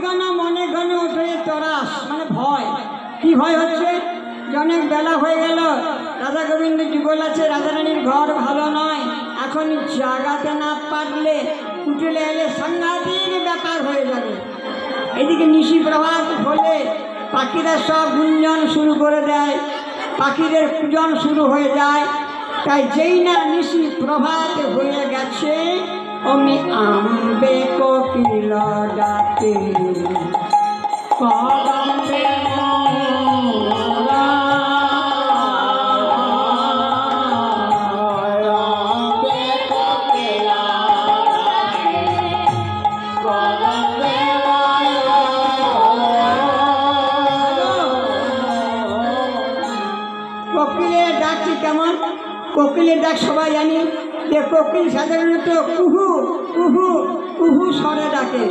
পাখিগানা মনে গনে ওঠে তরাস, মানে ভয়। কি ভয় হচ্ছে? যে অনেক বেলা হয়ে গেল, রাধা গোবিন্দ যুগল আছে, রাধারানীর ঘর ভালো নয়, এখন জাগাতে না পারলে উঠলে এলে সাংঘাতিক ব্যাপার হয়ে যাবে। এদিকে নিশি প্রভাত হলে পাখিরা সব গুঞ্জন শুরু করে দেয়, পাখিদের পূজন শুরু হয়ে যায়। তাই যেই না নিশি প্রভাত হয়ে গেছে, অমনি আম্বে কোকিল ডাকে কদম্বে মোরা। কোকিলের ডাকটি কেমন? কোকিলের ডাক সবাই জানি যে কোকিল সাধারণত কুহু কুহু কুহু স্বরে ডাকে।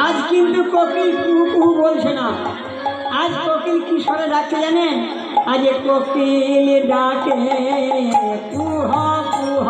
আজ কিন্তু কোকিল কুহু কুহু বলছে না, আজ কোকিল কি স্বরে ডাকছে জানেন? আজ কোকিল ডাকে কুহ কুহ,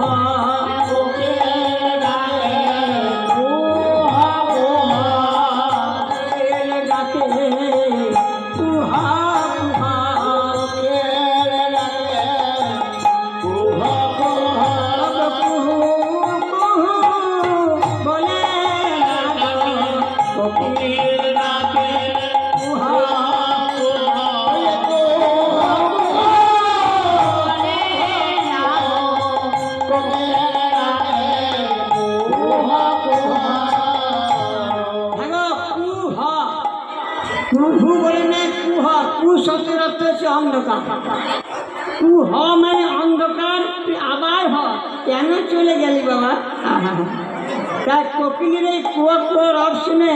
অন্ধকার। কুহ মানে অন্ধকার। তুই আবার হ, কেন চলে গেলি বাবা? তাই কোকিলের এই কুয়ো কুয়ো রব শুনে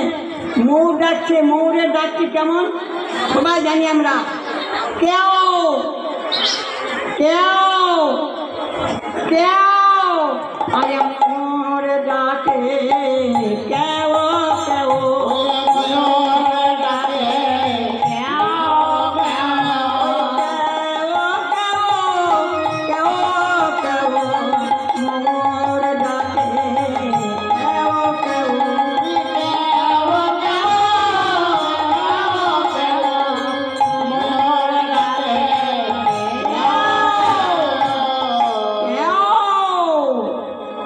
ময়ূর ডাকছে। ময়ূরের ডাকটি কেমন সবাই জানি আমরা, কেউ কেউ কেউ। আরে ময়ূরের ডাকে কেউ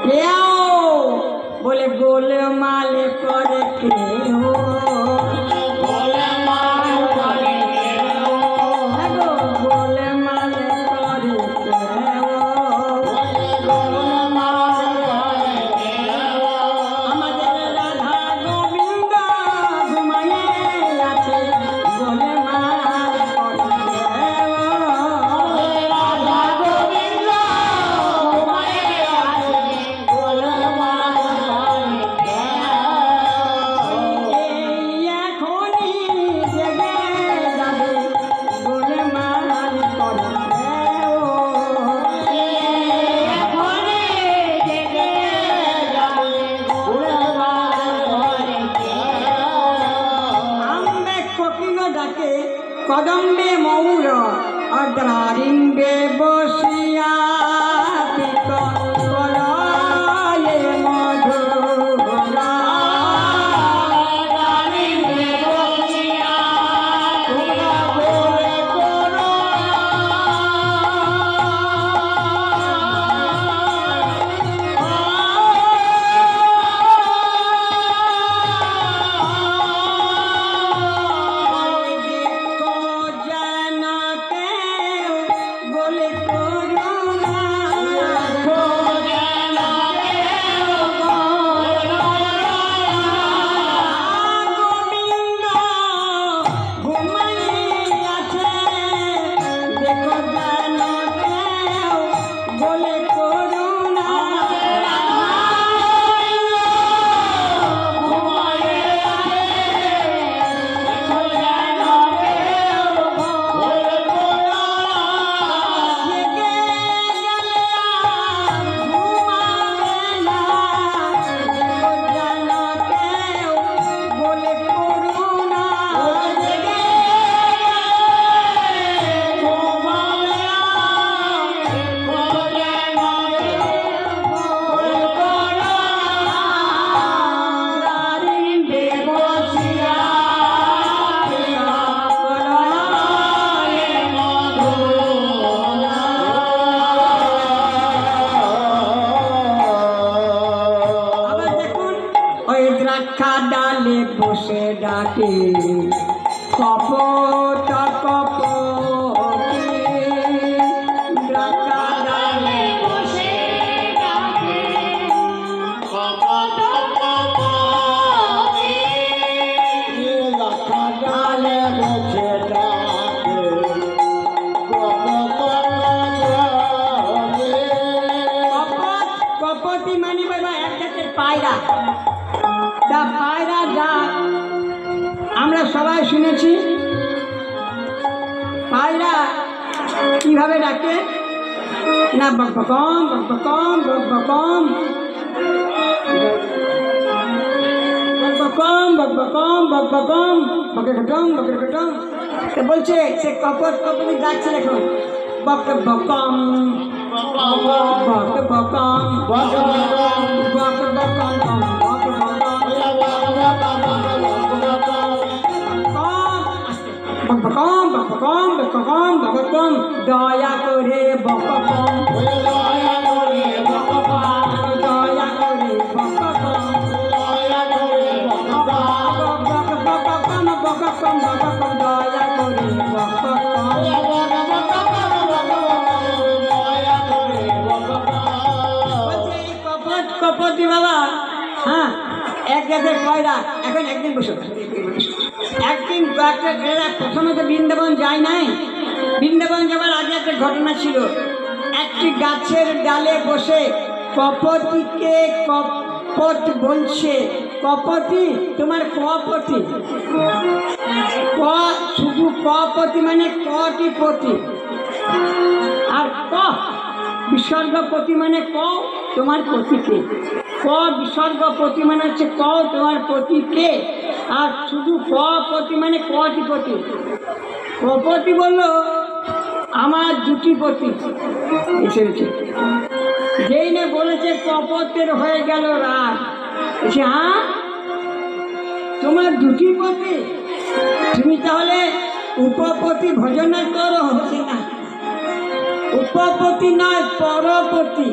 কেউ, বলে গোলমাল করে কেউ, গোলমাল করে কেউ, গোলমাল করে কেউ, আমাদের রাধা গোবিন্দ ঘুমায়ে আছে, গোলমাল করে কেউ, রাধা গোবিন্দ ঘুমায়ে আছে, গোলমাল কদম্বে মৌর অদ্রারিম্বে বসিয়া কলয়ে মধুরা, বলে বসে ডাকে কপট কপতি ডাকা ডালে বসে ডাকে কপট কপতি ডাকা ডালে বসে ডাকে কপতি মানে বাবা এক জাতের পায়রা। তা পায়রা ডাক আমরা সবাই শুনেছি। পায়রা কিভাবে ডাকে না বকবকম বকবকম বকবকম বকবকম বকবকম বকবকম বকরকটম বকরকটম। তো বলছে সে কপতি ডাকছে দেখুন বকবকম বকবকম বকবকম বকবকম বকবকম বকবকম বকবকম দয়া করে বকবকম দয়া করে বকবকম দয়া করে বকবকম বকবকম বকবকম বকবকম দয়া করে বকবকম কপতি বাবা। হ্যাঁ এক জাতের পয়রা। এখন একদিন বসো একদিন এরা প্রথমে তো বৃন্দাবন যায় নাই। বৃন্দাবন যাবার আগে একটা ঘটনা ছিল। একটি গাছের ডালে বসে কপতিকে কপট বলছে কপতি তোমার কপতি ক শুধু কপতি মানে কটি পতি আর ক বিসর্গপতি মানে ক তোমার পতিকে ক বিসর্গপতি মানে হচ্ছে ক তোমার পতিকে আর শুধু ক পতি মানে কটি পতি। কপতি বললো আমার দুটি পতি এসেছে। যেই না বলেছে কপতের হয়ে গেল রাত। হ্যাঁ তোমার দুটি পতি তুমি তাহলে উপপতি ভজনা করো হচ্ছে না। উপপতি নয় পরপতি।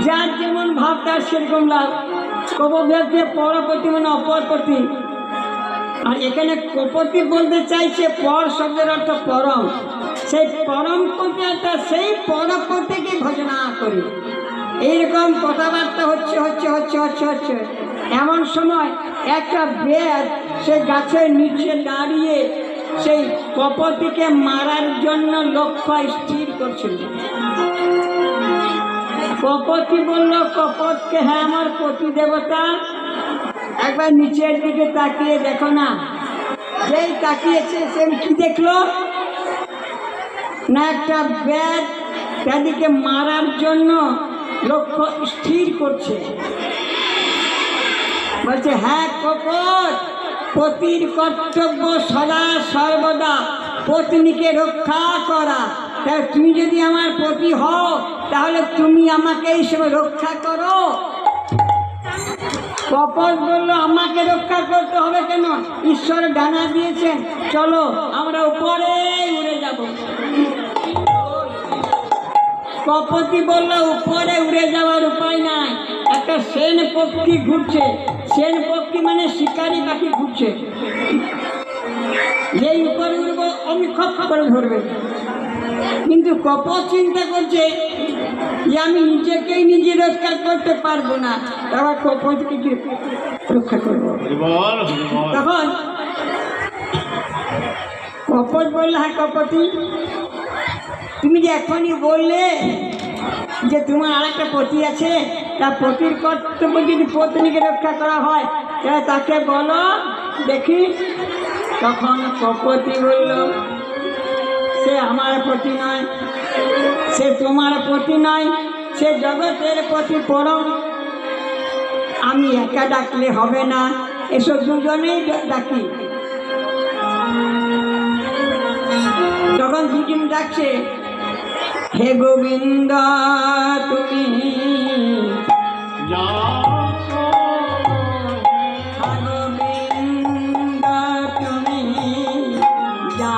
যার যেমন ভাব তার সেরকম লাভ। কপভেদে পরপতি মানে অপরপতি। আর এখানে কপতি বলতে চাইছে পর শব্দের অর্থ পরম। সেই পরম পতিটা সেই পরপতিকে ভজনা করি। এইরকম কথাবার্তা হচ্ছে হচ্ছে হচ্ছে হচ্ছে হচ্ছে এমন সময় একটা বেদ সে গাছের নিচে দাঁড়িয়ে সেই কপতিকে মারার জন্য লক্ষ্য স্থির করছিল। কপতি বলল কপতকে হ্যাঁ আমার পতি দেবতা একবার নিচের দিকে তাকিয়ে দেখো না। যেই তাকিয়েছে সে কি দেখলো না একটা ব্যাগ তাদেরকে মারার জন্য লক্ষ্য স্থির করছে। বলছে হ্যাঁ কপট পতির কর্তব্য সদা সর্বদা পত্নীকে রক্ষা করা। তাই তুমি যদি আমার পতি হও তাহলে তুমি আমাকে এই সময় রক্ষা করো। কপট বলল আমাকে রক্ষা করতে হবে কেন? ঈশ্বর ডানা দিয়েছেন, চলো আমরা উপরে উড়ে যাব। কপতি বলল উপরে উড়ে যাওয়ার উপায় নাই। একটা সেন পক্ষী ঘুরছে। সেন পক্ষী মানে শিকারি পাখি ঘুরছে। যেই উপরে উড়বো অমনি খপ করে ধরবে। কিন্তু কপট চিন্তা করছে যে আমি নিজেকেই নিজে রক্ষা করতে পারবো না, তারপর কপটকে কি রক্ষা করবো? তখন কপট বললে হ্যাঁ কপতি তুমি যে এখনই বললে যে তোমার আর একটা পতি আছে, তা পতির কর্তব্য যদি পত্নীকে রক্ষা করা হয় তাহলে তাকে বলো দেখি। তখন কপতি বলল সে আমার পতি নয়, সে তোমার পতি নয়, সে জগতের পতি পরম। আমি একা ডাকলে হবে না, এসব দুজনেই ডাকি। তখন দুজন ডাকছে হে গোবিন্দ তুমি গোবিন্দ তুমি যা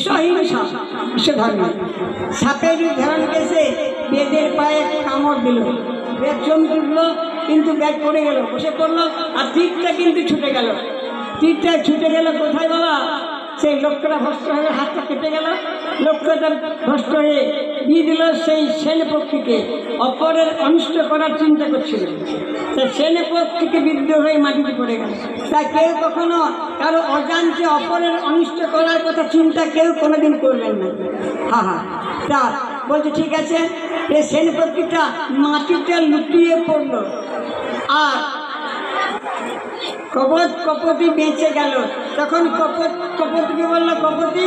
বিষহীন সাপ, বিষধর্মী সাপের ধরন গেছে, বেদের পায়ে কামড় দিল, বেদ চমকে উঠলো, কিন্তু ব্যাগ পড়ে গেল, বসে পড়লো, আর তীরটা কিন্তু ছুটে গেল। তীরটা ছুটে গেল কোথায় বাবা? সেই লক্ষ্যটা ভ্রষ্ট হয়ে হাতটা কেটে গেল, লক্ষ্যটা ভ্রষ্ট হয়ে দিয়ে দিল সেই সেনপক্ষীকে, অপরের অনিষ্ট করার চিন্তা করছিল। তা সেনপক্ষীকে বিদ্ধ হয়ে মাটিতে পড়ে গেল। তাই কেউ কখনো কারো অজান্তে অপরের অনিষ্ট করার কথা চিন্তা কেউ কোনোদিন করবেন না। তা বলছে ঠিক আছে, এই সেনপক্ষীটা মাটিতে লুটিয়ে পড়লো, আর কপতি বেঁচে গেল। তখন কপতিকে বললো, কপতি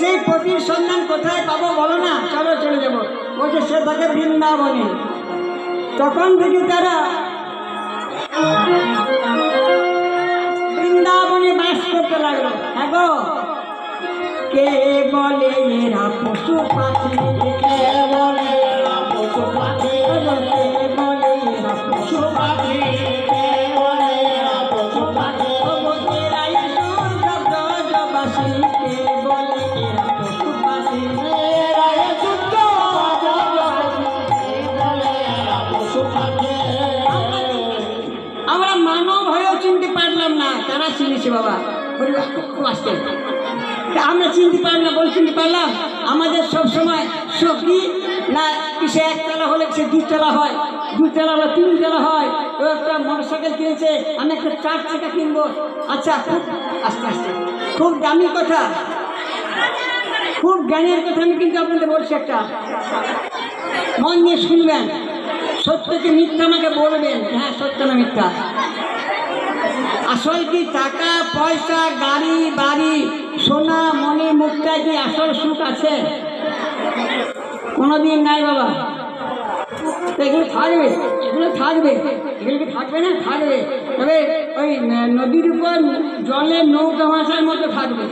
সেই পতির সন্ধান কোথায় পাবো বলো না, চলো চলে যাবো। বলছে সে থাকে বৃন্দাবনে। তখন থেকে তারা বৃন্দাবনে বাস করতে লাগলো। হ্যাঁ গো, কে বলে এরা পশু পাখি, কে বলে এরা পশু পাখি, কে বলে এরা পশু পাখি, কে বলে এরা পশু পাখি, এরাই সূর্যবাসী, কে বলে এরা পশু পাখি, এরাই সূর্যবাসী, কে বলে এরা পশু পাখি। আমরা মানব হয়েও চিনতে পারলাম না, তারা চিনেছে বাবা। পরিবার খুব আসতে আমরা চিনতে পারলাম না, বল চিনতে পারলাম। আমাদের সবসময় সবজি না কিসে একতলা হলে সে দুতলা হয়, দুতলা হলে তিনতলা হয়। ও একটা মোটরসাইকেল কিনেছে, আমি একটা 4 চাকা কিনবো। আচ্ছা, খুব আস্তে আস্তে, খুব দামি কথা, খুব জ্ঞানের কথা আমি কিন্তু আপনাদের বলছি, একটা মন দিয়ে শুনবেন, সত্যকে মিথ্যা আমাকে বলবেন, হ্যাঁ সত্য না মিথ্যা। আসল কি টাকা পয়সা, গাড়ি বাড়ি, সোনা মণি মুক্তায় কি আসল সুখ আছে? কোনোদিন নাই বাবা। এগুলো থাকবে, এগুলো থাকবে, এগুলো কি থাকবে না? থাকবে, তবে ওই নদীর উপর জলের নৌকা ভাসার মতো থাকবে।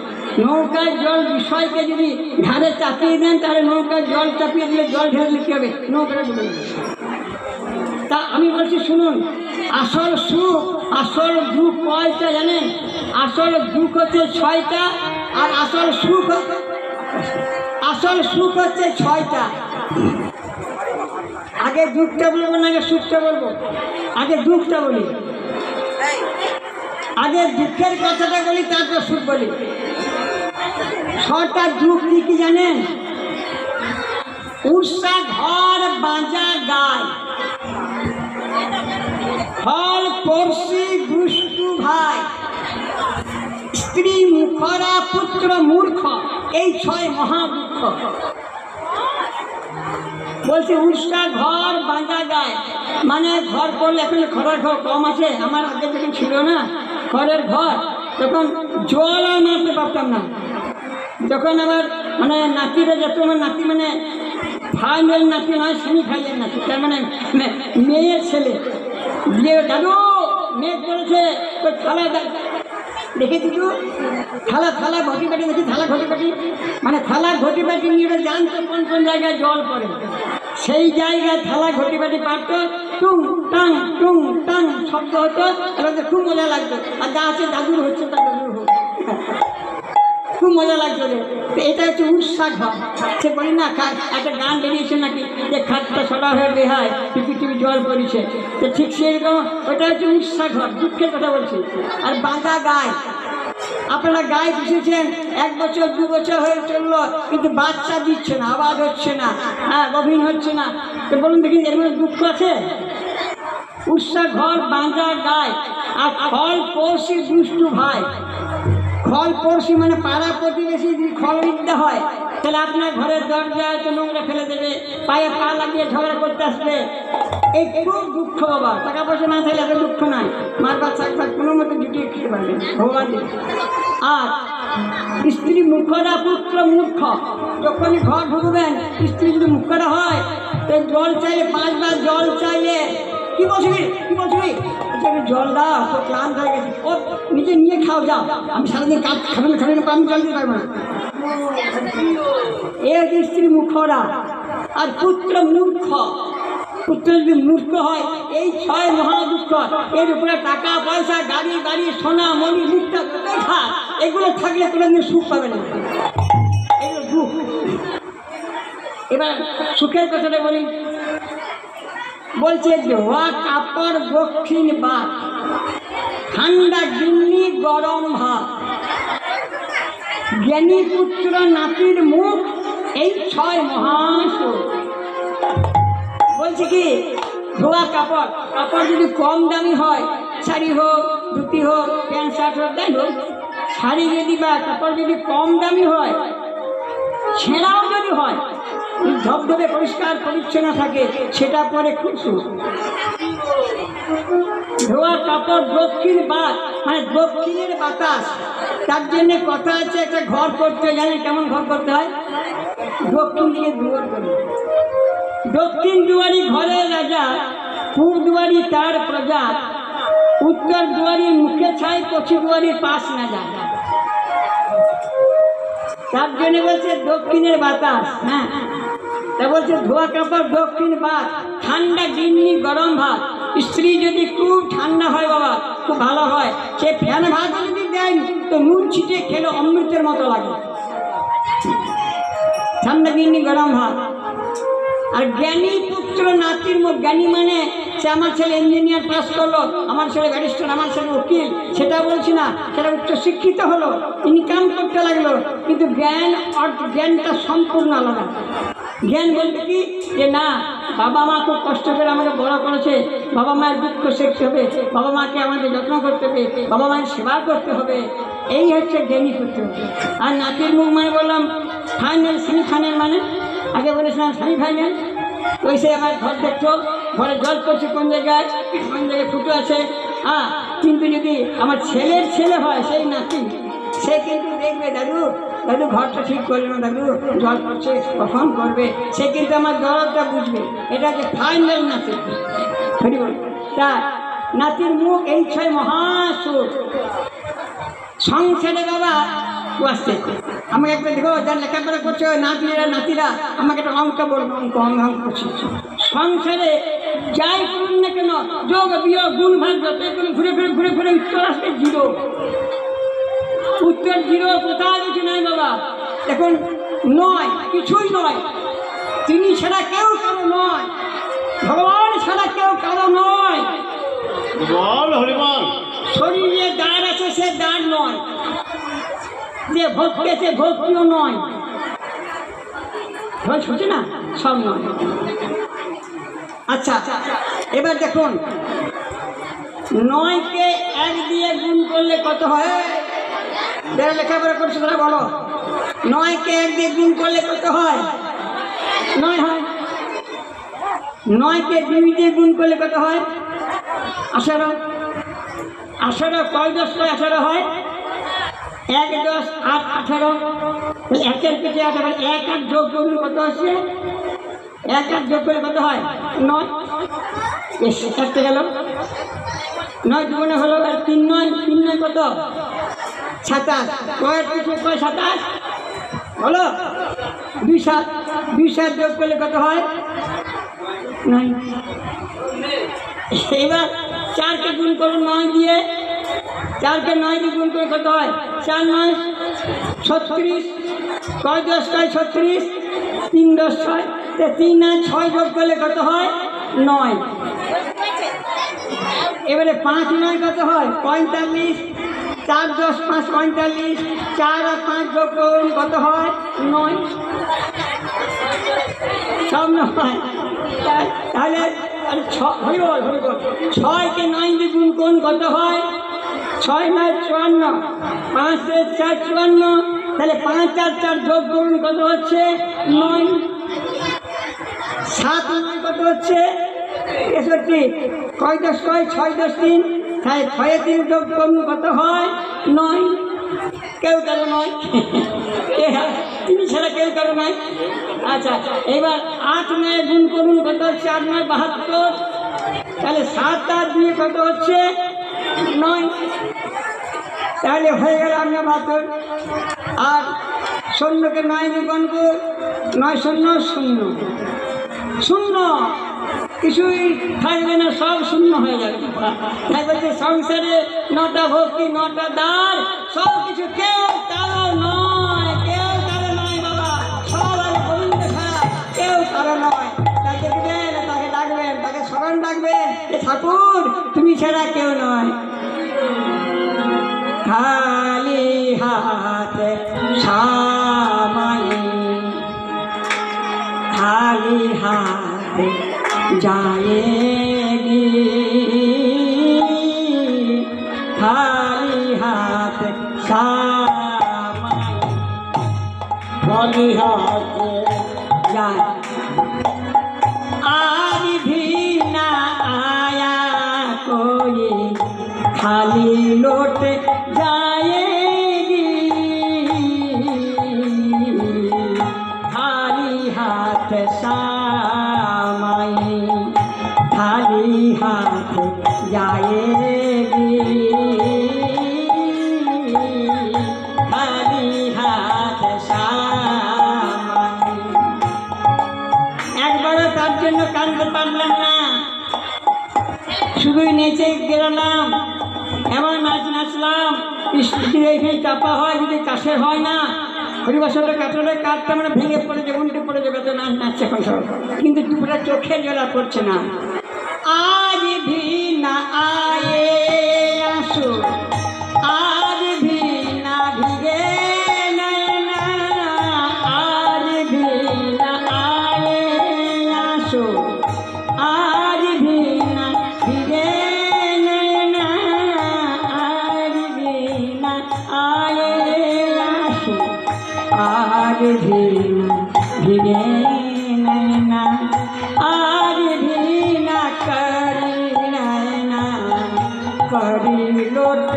নৌকার জল বিষয়কে যদি ধারে চাপিয়ে দেন, তাহলে নৌকার জল চাপিয়ে দিলে জল ঢেলে দিলে কী হবে? নৌকাটা ডুবে যাবে। তা আমি বলছি শুনুন, আসল সুখ আসল দুঃখ কয়টা জানেন? আসল দুঃখ হচ্ছে 6টা, আর আসল সুখ হচ্ছে 6টা। আগে দুঃখটা বলবো না আগে সুখটা বলবো? আগে দুঃখটা বলি, আগে দুঃখের কথাটা বলি, তারপর সুখ বলি। 6টা দুঃখ কি জানেন? উর্ষা ঘর বাঁজা গায়, ফল পড়শি দুষ্টু ভাই, স্ত্রী মুখরা পুত্র মূর্খ, এই 6 মহাদুঃখ। বলছে উর্ষা ঘর বাঁধা গায়, মানে ঘর করলে এখন খড়ের ঘর কম আছে, আমার আগে যখন ছিল না খড়ের ঘর, তখন জল আর মারতে পারতাম না। যখন আমার মানে নাতিরা যেত, আমার নাতি মানে ফাইনাল নাতি নয়, সেমি ফাইনাল নাতি, তার মানে মেয়ের ছেলে, দিয়ে দাদু মেঘ করেছে, তো থালা দেখেছি তো, থালা ঘটি বাটি দেখি, থালা ঘটি বাটি মানে থালা ঘটি বাটি নিয়ে জানতো কোন কোন জায়গায় জল পড়ে, সেই জায়গায় থালা ঘটি বাটি পারতো, টুং টাং শব্দ হতো, এবার খুব মজা লাগতো। আর যা আছে দাদুর হচ্ছে, তার দাদুর হোক, খুব মজা লাগতো রে। তো এটা হচ্ছে উৎসাহ ঘর। সে বলি না একটা গান বেরিয়েছে নাকি, যে খাটটা সরা হয়ে বেহায়, টিপি টিপি জল পড়েছে, তো ঠিক সেরকম ওটা হচ্ছে উৎসাহ ঘর, দুঃখের কথা বলছি। আর বাঁধা গায়ে, আপনারা গায়ে পুষেছেন, 1 বছর 2 বছর হয়ে চললো, কিন্তু বাচ্চা দিচ্ছে না, আওয়াজ হচ্ছে না, হ্যাঁ গভীর হচ্ছে না, তো বলুন দেখি এর মধ্যে দুঃখ আছে? উৎসাহ ঘর বাঁধা গায়ে, আর ফল পড়শি দুষ্টু ভাই। ফল পড়শি মানে পাড়া প্রতিবেশী যদি খলবিদ্যা হয়, তাহলে আপনার ঘরের দরজায় তো নোংরা ফেলে দেবে, পায়ে পা লাগিয়ে ঝগড়া করতে আসবে, এই খুব দুঃখ বাবা। টাকা পয়সা না থাকলে এত দুঃখ নাই, মারবার চাকবার কোনো মতো জুটিয়ে খেতে পারবে ভগবান। আর স্ত্রী মুখরা পুত্র মূর্খ, যখনই ঘর ঢুকবেন স্ত্রী যদি মুখরা হয়, তো জল চাইলে 5 বার জল চাইলে, কি বলছিস জল দাও, তো ক্লান্ত হয়ে গেছে, ও নিজে নিয়ে খাও, যাও, আমি সারাদিন কাজ খাবে না, আমি জল দিতে পারবো না। এর স্ত্রী মুখরা। আর পুত্র মূর্খ, পুত্র যদি মূর্খ হয়, এই 6 মহা দুঃখ, এর উপরে টাকা পয়সা, গাড়ি বাড়ি, সোনা মণি, মুক্তা, দেখা এগুলো থাকলে কোনোদিন সুখ পাবে না, এগুলো দুঃখ। এবার সুখের কথাটা বলি, বলছে ধোয়া কাপড় দক্ষিণ বাত, ঠান্ডা গিন্নি গরম ভাত, জ্ঞানী পুত্র নাতির মুখ, এই 6 মহাসুখ। বলছে কি ধোয়া কাপড়, কাপড় যদি কম দামি হয়, শাড়ি হোক, ধুতি হোক, প্যান্ট শার্ট হোক, যাই হোক, শাড়ি যদি বা কাপড় যদি কম দামি হয়, ছেঁড়াও যদি হয়, ধবধবে পরিষ্কার পরিচ্ছন্ন থাকে, সেটা পরে খুব সুখ। ধোয়া কাপড় দক্ষিণ বাত, মানে দক্ষিণের বাতাস। তার জন্যে কথা আছে, একটা ঘর করতে জানেন কেমন ঘর করতে হয়? দক্ষিণ দিকে দুয়ার করে, দক্ষিণ দুয়ারি ঘরের রাজা, পূর্ব দুয়ারি তার প্রজা, উত্তর দুয়ারি মুখে ছাই, পশ্চিম দুয়ারি পাশ না যায়। তার জন্য বলছে দক্ষিণের বাতাস। হ্যাঁ, তা বলছে ধোয়া কাপড় দক্ষিণ বাত, ঠান্ডা গিন্নি গরম ভাত। স্ত্রী যদি খুব ঠান্ডা হয় বাবা, খুব ভালো হয়, সে ফ্যান ভাত যদি দেয় তো নুন ছিটে খেলে অমৃতের মতো লাগে। ঠান্ডা গিন্নি গরম ভাত। আর জ্ঞানী পুত্র নাতির মুখ, জ্ঞানী মানে সে আমার ছেলে ইঞ্জিনিয়ার পাস করলো, আমার ছেলে ব্যারিস্টার, আমার ছেলে উকিল, সেটা বলছি না, সেটা উচ্চ শিক্ষিত হলো, ইনকাম করতে লাগলো, কিন্তু জ্ঞানটা সম্পূর্ণ আলাদা। জ্ঞান বলতে কি, যে না বাবা মা খুব কষ্ট করে আমাকে বড় করেছে, বাবা মায়ের দুঃখ শিখতে হবে, বাবা মাকে আমাদের যত্ন করতে হবে, বাবা মায়ের সেবা করতে হবে, এই হচ্ছে জ্ঞানী পুত্র। আর নাতির মুখ মানে বললাম ফাইনাল, সেমিফাইনাল, মানে আগে বলেছিলাম সেমিফাইনাল। ওই সে আমার ঘর দেখছো, ঘরে জল পড়ছে কোন জায়গায় ফুটো আছে, হ্যাঁ, কিন্তু যদি আমার ছেলের ছেলে হয়, সেই নাতি, সে কিন্তু দেখবে দাদু দাদু ঘরটা ঠিক করবে না, দাদু জল পড়ছে কখন করবে, সে কিন্তু আমার দরদটা বুঝবে। এটা যে ফাইনাল নাতি। তা নাতির মুখ, এই 6 মহাসুখ। সংসারে বাবা আসছে, আমাকে একটা দেখো, যার লেখাপড়া করছে নাতিরা আমাকে একটা অঙ্ক বলবো, অঙ্ক করছি। সংসারে যাই করুন না কেন, যোগ বিয়োগ গুণ ভাগ যতই করে ঘুরে উত্তর আসবে 0। উত্তর 0, কোথাও কিছু নাই বাবা। এখন নয়, কিছুই নয়, তিনি ছাড়া কেউ কারো নয়, ভগবান ছাড়া কেউ কারো নয়। শরীরে দাঁড় আছে, সে দাঁড় নয়, যে ভক্তি আছে ভক্তিও নয়, শুনছি না, সব নয়। আচ্ছা, এবার দেখুন, 9কে 1 দিয়ে গুণ করলে কত হয়? যারা লেখাপড়া করছে তারা বলো, 9কে 1 দিয়ে গুণ করলে কত হয়? 9 হয়। 9কে 2 দিয়ে গুণ করলে কত হয়? 18। 18 কয় 10 কয় 18 হয়? 1 10 8 18। একের পিঠে 18, 1 আর যোগ করলে কত হচ্ছে? 1 আর যোগ করলে কত হয়? 9। এসে কাটতে গেল, 9 দুগুণে হলো, আর 3 9 কত? 27। কয়ের পিছু কয় 27 হলো? 2 7। 2 7 যোগ করলে কত হয়? 9। এবার 4কে গুণ করুন 9 দিয়ে, 4কে 9 দিয়ে গুণ করে কত হয়? 4 9 36। কয় 10 কয় 36, 3 10 6। 3 আর 6 যোগ করলে কত হয়? 9। এবারে 5 9 কত হয়? 45। 4 10 5 45। 4 আর 5 যোগ করুন কত হয়? 9। সব 9। তাহলে 6কে 9 দিয়ে গুণ করুন কত হয়? 6 9 54। 5 4 54। তাহলে 5 আর 4 যোগ করুন কত হচ্ছে? 9। 7 9 কত হচ্ছে? 63। কয় 10 কয় 6 10 3। তাই 6 3 যোগ করুন কত হয়? 9। কেউ কারো নয়, তিনি ছাড়া কেউ কারো নয়। আচ্ছা, এবার 8 9 গুণ করুন কত হচ্ছে? 8 9 72। তাহলে 7 আর 2 কত হচ্ছে? 9। তাহলে হয়ে গেল আপনার 72। আর 0কে 9 দিয়ে গুণ করুন, 9 0 0 0। কিছুই থাকবে না, সব শূন্য হয়ে যাবে। তাই বলছে সংসারে 9টা ভক্তি 9টা দ্বার, সব কিছু কেউ কারো নয়, কেউ কারো নয় বাবা, সব আর গোবিন্দ ছাড়া কেউ কারো নয়। তাকে দেখবেন, তাকে ডাকবেন, তাকে স্মরণ ডাকবেন, এ ঠাকুর তুমি ছাড়া কেউ নয়। খালি হাতে সামাই, খালি হাতে जाएगी, खाली हाथ सामाई, खाली हाथ जाए। आज भी ना आया कोई, खाली लौट जाएगी, खाली हाथ सामाई, खाली हाथ जाएगी, खाली हाथ सामाई। একবারও তার জন্য কাঁদতে পারলাম না, শুধুই নেচে গেলাম, এমন নাচ নাচলাম। স্মৃতির এইখানে চাপা হয়, যদি কাশের হয় না, হরিবাসরে কাটলে কাঠটা মানে ভেঙে পড়ে যাবে, উল্টে পড়ে যাবে, তো নাচ নাচছে এখন সব, কিন্তু পুরো চোখে জলা পড়ছে না। आज भी न आए आंसू, आज भी न भीगे नैना, आज भी न आए आंसू, आज भी न भीगे नैना, आज भी न आए आंसू, आज भी न भीगे नैना, आज भी न करी नैना, करी लौट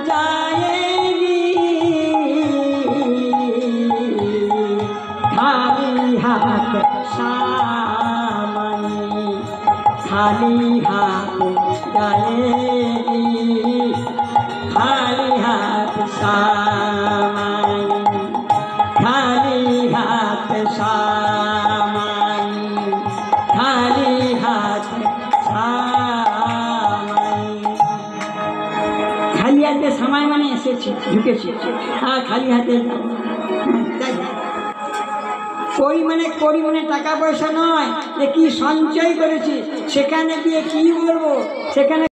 जाएगी, खाली हाथ सामाई, खाली हाथ जाएगी, खाली हाथ सामाई, खाली हाथ सामाई, खाली हाथ सामाई। खाली हाथे सामाई মানে এসেছি, ঢুকেছি, আর খালি হাতে যাব। করি মানে টাকা পয়সা নয়, যে কি সঞ্চয় করেছি, সেখানে গিয়ে কি বলবো, সেখানে